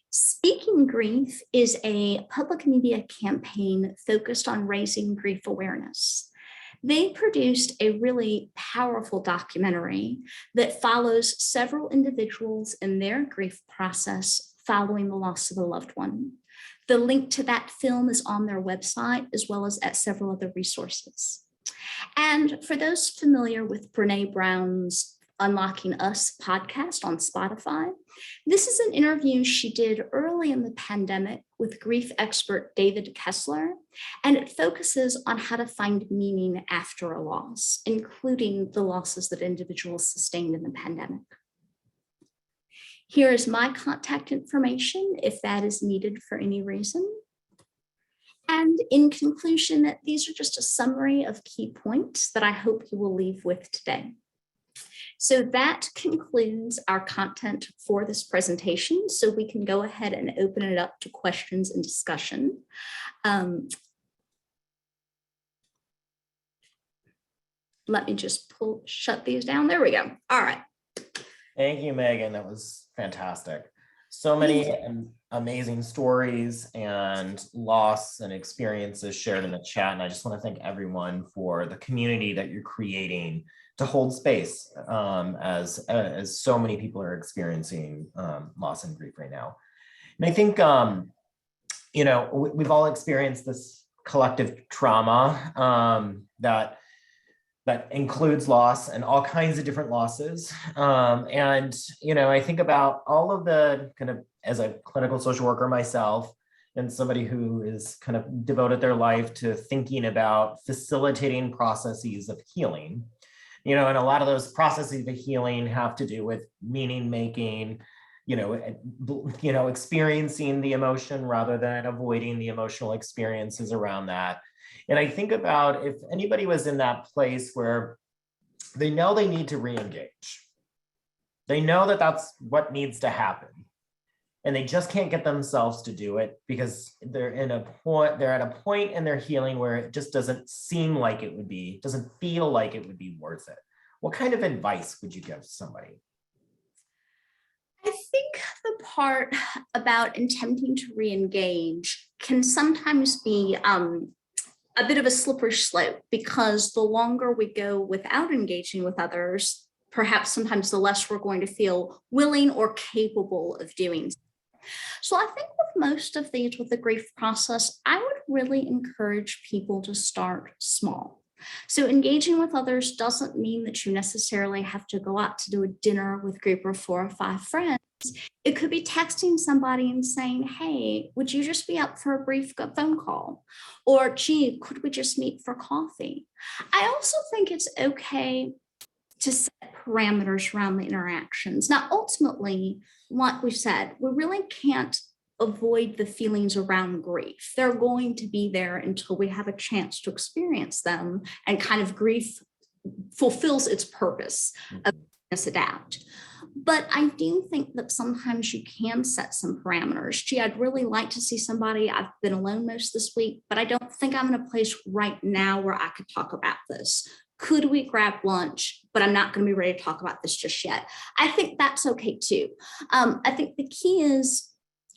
[SPEAKER 3] Speaking Grief is a public media campaign focused on raising grief awareness. They produced a really powerful documentary that follows several individuals in their grief process following the loss of a loved one. The link to that film is on their website, as well as at several other resources. And for those familiar with Brene Brown's Unlocking Us podcast on Spotify, this is an interview she did early in the pandemic with grief expert David Kessler, and it focuses on how to find meaning after a loss, including the losses that individuals sustained in the pandemic. Here is my contact information if that is needed for any reason. And in conclusion, these are just a summary of key points that I hope you will leave with today. So that concludes our content for this presentation. So we can go ahead and open it up to questions and discussion. Let me just shut these down. There we go. All right.
[SPEAKER 2] Thank you, Megan. That was fantastic. So many amazing stories and loss and experiences shared in the chat. And I just want to thank everyone for the community that you're creating to hold space as so many people are experiencing loss and grief right now. And I think, we've all experienced this collective trauma that includes loss and all kinds of different losses. I think about all of the kind of, as a clinical social worker myself, and somebody who is kind of devoted their life to thinking about facilitating processes of healing, and a lot of those processes of healing have to do with meaning making, experiencing the emotion rather than avoiding the emotional experiences around that. And I think about if anybody was in that place where they know they need to re-engage, they know that that's what needs to happen, and they just can't get themselves to do it because they're at a point in their healing where it just doesn't seem like it would be, doesn't feel like it would be worth it. What kind of advice would you give somebody?
[SPEAKER 3] I think the part about attempting to re-engage can sometimes be a bit of a slippery slope, because the longer we go without engaging with others, perhaps sometimes the less we're going to feel willing or capable of doing so. So I think with most of these, with the grief process, I would really encourage people to start small. So engaging with others doesn't mean that you necessarily have to go out to do a dinner with a group of 4 or 5 friends. It could be texting somebody and saying, hey, would you just be up for a brief phone call? Or, gee, could we just meet for coffee? I also think it's okay to set parameters around the interactions. Now, ultimately, like we said, we really can't avoid the feelings around grief. They're going to be there until we have a chance to experience them, and kind of grief fulfills its purpose of us adapt. But I do think that sometimes you can set some parameters. Gee, I'd really like to see somebody. I've been alone most this week, but I don't think I'm in a place right now where I could talk about this. Could we grab lunch? But I'm not going to be ready to talk about this just yet. I think that's okay too. I think the key is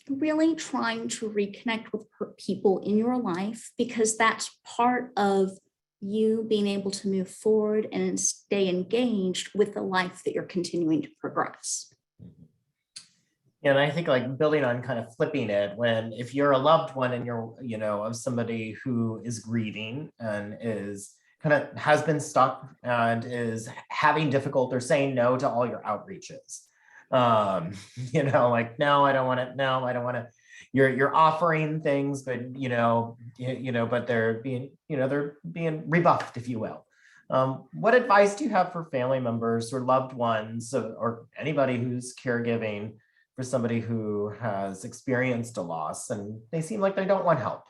[SPEAKER 3] really trying to reconnect with people in your life, because that's part of you being able to move forward and stay engaged with the life that you're continuing to progress.
[SPEAKER 2] And I think, like, building on kind of flipping it, if you're a loved one and you're, of somebody who is grieving and is kind of has been stuck and is having difficulty or saying no to all your outreaches, like, no, I don't want it. No, I don't want to. You're offering things, but but they're being rebuffed, if you will. What advice do you have for family members or loved ones, or anybody who's caregiving for somebody who has experienced a loss and they seem like they don't want help?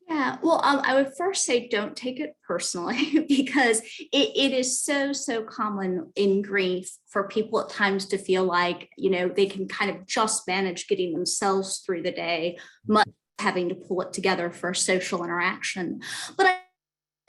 [SPEAKER 3] Yeah, well, I would first say don't take it personally, because it is so common in grief for people at times to feel like, they can kind of just manage getting themselves through the day, much having to pull it together for social interaction. But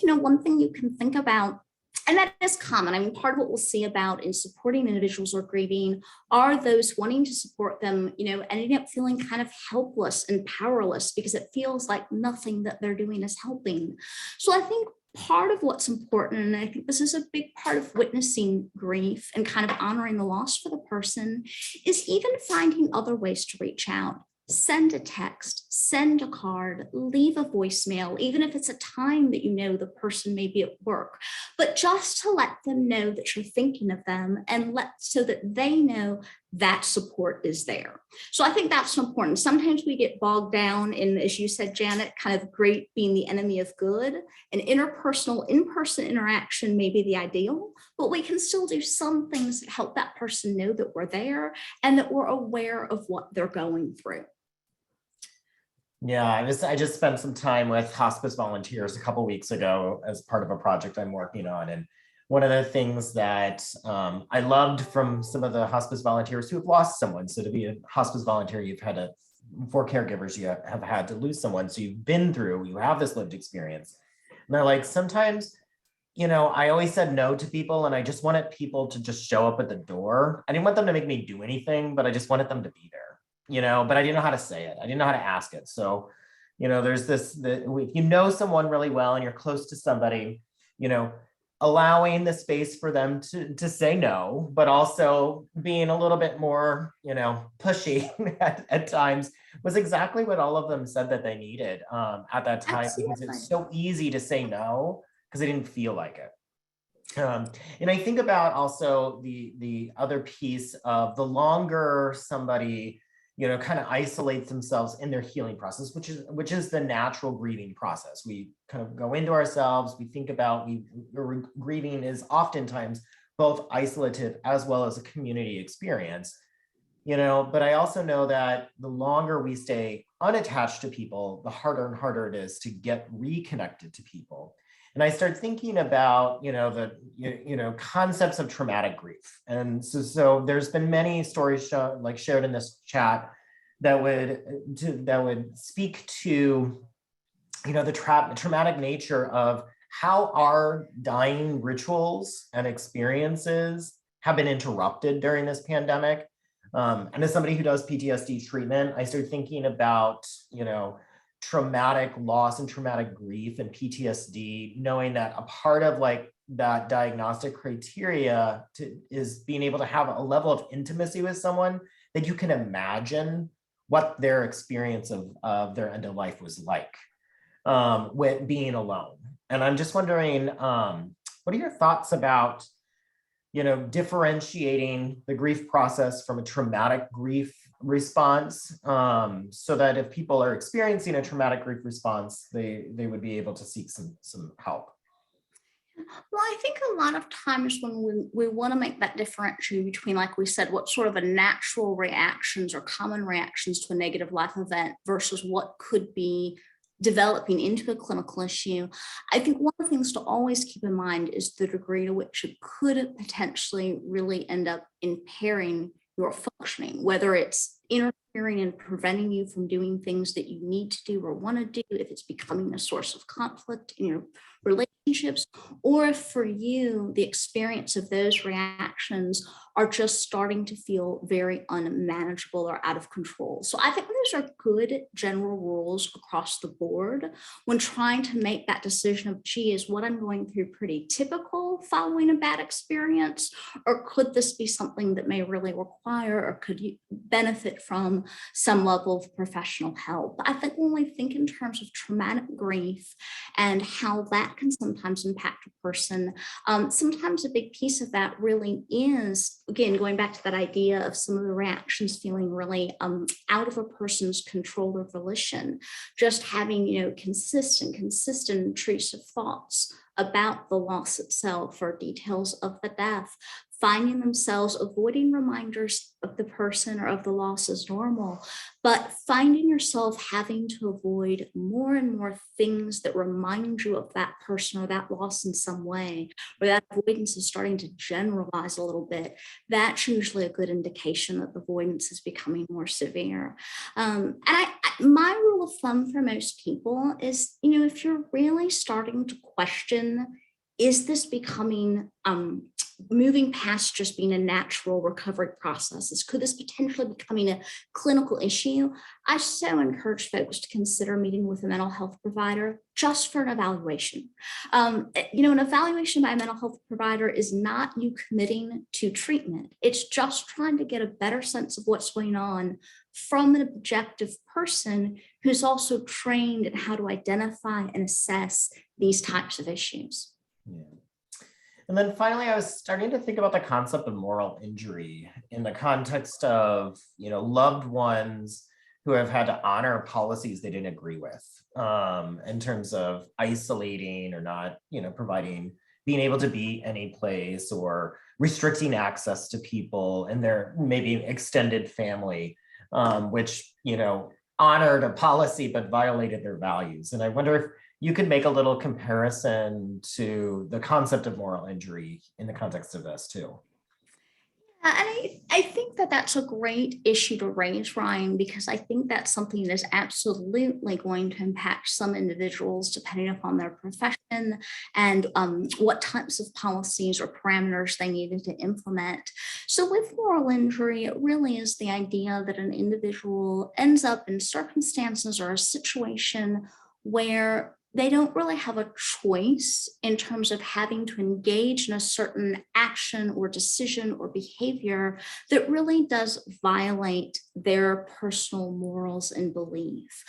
[SPEAKER 3] one thing you can think about, and that is common. I mean, part of what we'll see about in supporting individuals who are grieving are those wanting to support them, ending up feeling kind of helpless and powerless because it feels like nothing that they're doing is helping. So I think part of what's important, and I think this is a big part of witnessing grief and kind of honoring the loss for the person, is even finding other ways to reach out. Send a text, send a card, leave a voicemail, even if it's a time that the person may be at work, but just to let them know that you're thinking of them and so that they know that support is there. So I think that's important. Sometimes we get bogged down in, as you said, Janet, kind of great being the enemy of good, and interpersonal, in-person interaction may be the ideal, but we can still do some things that help that person know that we're there and that we're aware of what they're going through.
[SPEAKER 2] Yeah, I just spent some time with hospice volunteers a couple weeks ago as part of a project I'm working on. And one of the things that I loved from some of the hospice volunteers who have lost someone. So to be a hospice volunteer, you've had for caregivers, you have had to lose someone. So you have this lived experience. And they're like, sometimes, I always said no to people and I just wanted people to just show up at the door. I didn't want them to make me do anything, but I just wanted them to be there. But I didn't know how to say it. I didn't know how to ask it. So, there's if you know someone really well and you're close to somebody, allowing the space for them to say no, but also being a little bit more, pushy at times was exactly what all of them said that they needed at that time.
[SPEAKER 3] Absolutely.
[SPEAKER 2] Because it's so easy to say no because they didn't feel like it. And I think about also the other piece of the longer somebody kind of isolates themselves in their healing process, which is the natural grieving process. We kind of go into ourselves, we think about, grieving is oftentimes both isolative as well as a community experience, but I also know that the longer we stay unattached to people, the harder and harder it is to get reconnected to people. And I start thinking about, the concepts of traumatic grief. And so there's been many stories shared in this chat that would speak to, the traumatic nature of how our dying rituals and experiences have been interrupted during this pandemic. And as somebody who does PTSD treatment, I start thinking about, traumatic loss and traumatic grief and PTSD, knowing that a part of that diagnostic criteria is being able to have a level of intimacy with someone that you can imagine what their experience of their end of life was like with being alone. And I'm just wondering, what are your thoughts about, differentiating the grief process from a traumatic grief response, so that if people are experiencing a traumatic grief response, they would be able to seek some help?
[SPEAKER 3] Well, I think a lot of times when we want to make that differentiation between, like we said, what sort of a natural reactions or common reactions to a negative life event versus what could be developing into a clinical issue, I think one of the things to always keep in mind is the degree to which it could potentially really end up impairing your functioning, whether it's interfering and preventing you from doing things that you need to do or want to do, if it's becoming a source of conflict in your relationships, or if for you, the experience of those reactions are just starting to feel very unmanageable or out of control. So I think those are good general rules across the board when trying to make that decision of, gee, is what I'm going through pretty typical following a bad experience, or could this be something that may really require or could you benefit from some level of professional help? I think when we think in terms of traumatic grief and how that can sometimes impact a person, sometimes a big piece of that really is, again, going back to that idea of some of the reactions feeling really out of a person's control or volition, just having, consistent intrusive thoughts about the loss itself or details of the death, finding themselves avoiding reminders of the person or of the loss is normal, but finding yourself having to avoid more and more things that remind you of that person or that loss in some way, or that avoidance is starting to generalize a little bit, that's usually a good indication that the avoidance is becoming more severe. My rule of thumb for most people is, if you're really starting to question, is this becoming moving past just being a natural recovery process? Could this potentially becoming a clinical issue? I so encourage folks to consider meeting with a mental health provider just for an evaluation. An evaluation by a mental health provider is not you committing to treatment. It's just trying to get a better sense of what's going on from an objective person who's also trained in how to identify and assess these types of issues.
[SPEAKER 2] Yeah. And then finally, I was starting to think about the concept of moral injury in the context of, loved ones who have had to honor policies they didn't agree with, in terms of isolating or not, being able to be any place, or restricting access to people and their maybe extended family, which, honored a policy but violated their values. And I wonder if you could make a little comparison to the concept of moral injury in the context of this too.
[SPEAKER 3] And I think that that's a great issue to raise, Ryan, because I think that's something that is absolutely going to impact some individuals depending upon their profession and what types of policies or parameters they needed to implement. So with moral injury, it really is the idea that an individual ends up in circumstances or a situation where they don't really have a choice in terms of having to engage in a certain action or decision or behavior that really does violate their personal morals and belief.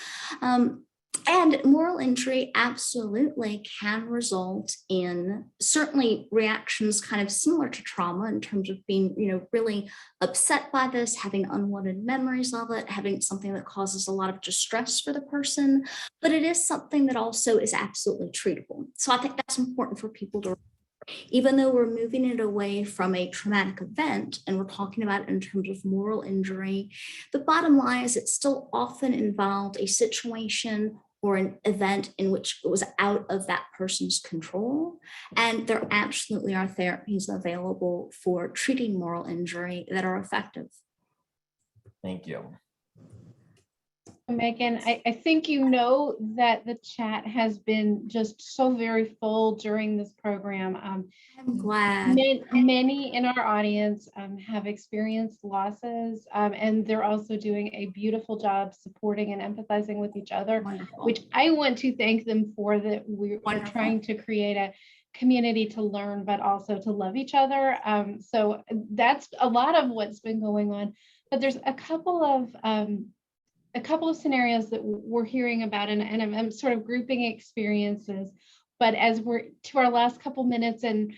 [SPEAKER 3] And moral injury absolutely can result in certainly reactions kind of similar to trauma in terms of being, really upset by this, having unwanted memories of it, having something that causes a lot of distress for the person. But it is something that also is absolutely treatable. So I think that's important for people to, even though we're moving it away from a traumatic event and we're talking about it in terms of moral injury, the bottom line is it still often involved a situation or an event in which it was out of that person's control. And there absolutely are therapies available for treating moral injury that are effective.
[SPEAKER 2] Thank you.
[SPEAKER 1] Megan, I think that the chat has been just so very full during this program.
[SPEAKER 3] I'm glad.
[SPEAKER 1] Many in our audience have experienced losses, and they're also doing a beautiful job supporting and empathizing with each other,
[SPEAKER 3] Wonderful.
[SPEAKER 1] which I want to thank them for, that we're trying to create a community to learn, but also to love each other. So that's a lot of what's been going on, but there's a couple of scenarios that we're hearing about, and I'm sort of grouping experiences, but as we're to our last couple minutes and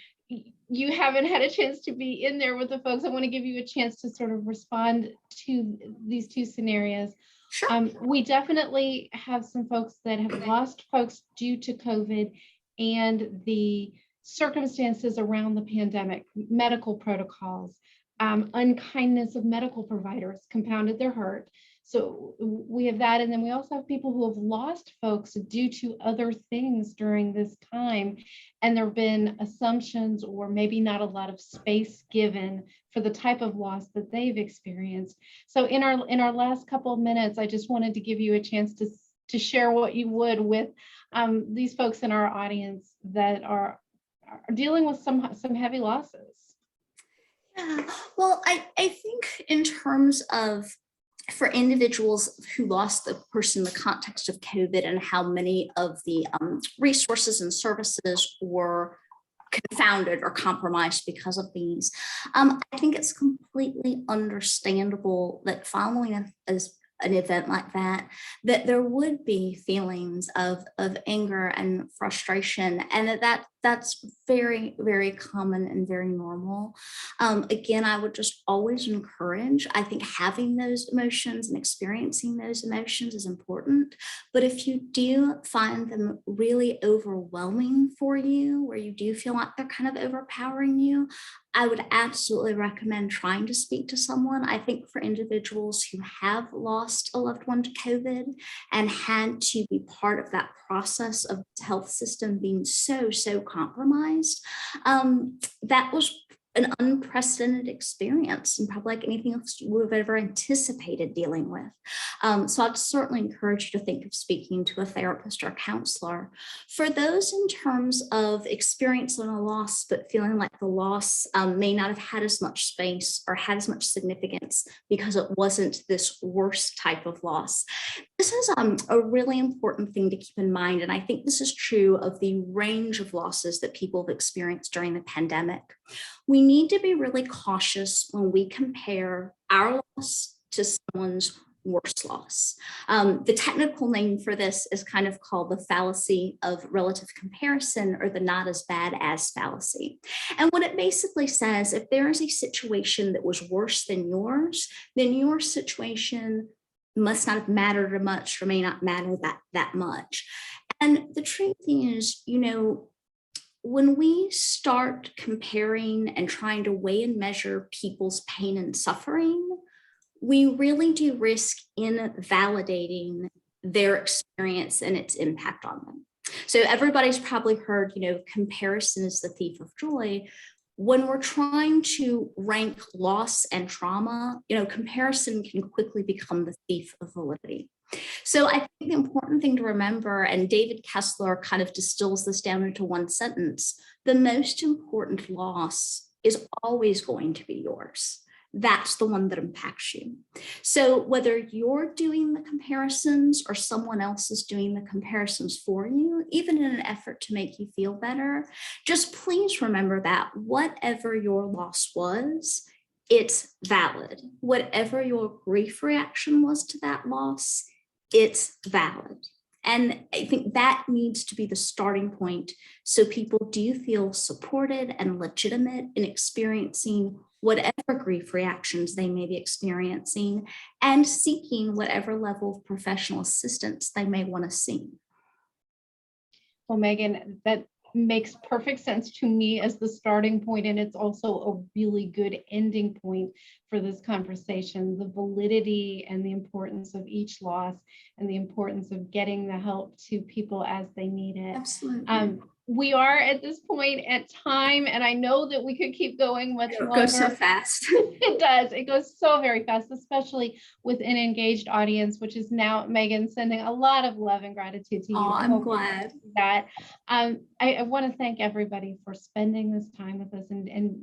[SPEAKER 1] you haven't had a chance to be in there with the folks, I want to give you a chance to sort of respond to these two scenarios.
[SPEAKER 3] Sure.
[SPEAKER 1] We definitely have some folks that have lost folks due to COVID and the circumstances around the pandemic, medical protocols, unkindness of medical providers compounded their hurt. So we have that. And then we also have people who have lost folks due to other things during this time. And there have been assumptions or maybe not a lot of space given for the type of loss that they've experienced. So in our last couple of minutes, I just wanted to give you a chance to share what you would with these folks in our audience that are dealing with some heavy losses.
[SPEAKER 3] Yeah, well, I think in terms of for individuals who lost the person in the context of COVID and how many of the resources and services were confounded or compromised because of these, I think it's completely understandable that following an event like that there would be feelings of anger and frustration, and that That's very, very common and very normal. Again, I would just always encourage, I think having those emotions and experiencing those emotions is important. But if you do find them really overwhelming for you, where you do feel like they're kind of overpowering you, I would absolutely recommend trying to speak to someone. I think for individuals who have lost a loved one to COVID and had to be part of that process of the health system being so compromised, that was an unprecedented experience and probably like anything else you would have ever anticipated dealing with. So I'd certainly encourage you to think of speaking to a therapist or a counselor. For those in terms of experiencing a loss, but feeling like the loss may not have had as much space or had as much significance because it wasn't this worst type of loss. This is a really important thing to keep in mind. And I think this is true of the range of losses that people have experienced during the pandemic. We need to be really cautious when we compare our loss to someone's worst loss. The technical name for this is kind of called the fallacy of relative comparison, or the not as bad as fallacy. And what it basically says, if there is a situation that was worse than yours, then your situation must not have mattered or much, or may not matter that much. And the truth is, you know, when we start comparing and trying to weigh and measure people's pain and suffering, we really do risk invalidating their experience and its impact on them. So everybody's probably heard, you know, comparison is the thief of joy. When we're trying to rank loss and trauma, you know, comparison can quickly become the thief of validity. So I think the important thing to remember, and David Kessler kind of distills this down into one sentence, the most important loss is always going to be yours. That's the one that impacts you. So whether you're doing the comparisons or someone else is doing the comparisons for you, even in an effort to make you feel better, just please remember that whatever your loss was, it's valid. Whatever your grief reaction was to that loss, it's valid. And I think that needs to be the starting point so people do feel supported and legitimate in experiencing whatever grief reactions they may be experiencing and seeking whatever level of professional assistance they may want to see.
[SPEAKER 1] Well, Megan, that makes perfect sense to me as the starting point, and it's also a really good ending point for this conversation. The validity and the importance of each loss and the importance of getting the help to people as they need it.
[SPEAKER 3] Absolutely.
[SPEAKER 1] We are at this point at time, and I know that we could keep going much longer.
[SPEAKER 3] It goes so fast.
[SPEAKER 1] It does. It goes so very fast, especially with an engaged audience, which is now Megan sending a lot of love and gratitude to you.
[SPEAKER 3] Oh, I'm glad.
[SPEAKER 1] That I want to thank everybody for spending this time with us and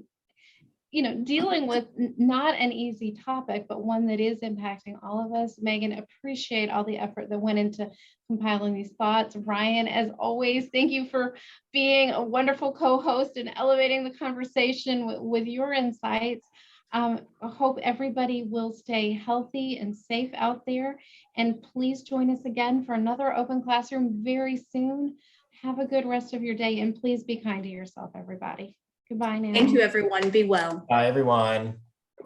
[SPEAKER 1] you know, dealing with not an easy topic, but one that is impacting all of us. Megan, appreciate all the effort that went into compiling these thoughts. Ryan, as always, thank you for being a wonderful co-host and elevating the conversation with your insights. I hope everybody will stay healthy and safe out there. And please join us again for another open classroom very soon. Have a good rest of your day, and please be kind to yourself, everybody. Goodbye now.
[SPEAKER 3] Thank you, everyone. Be well.
[SPEAKER 2] Bye, everyone.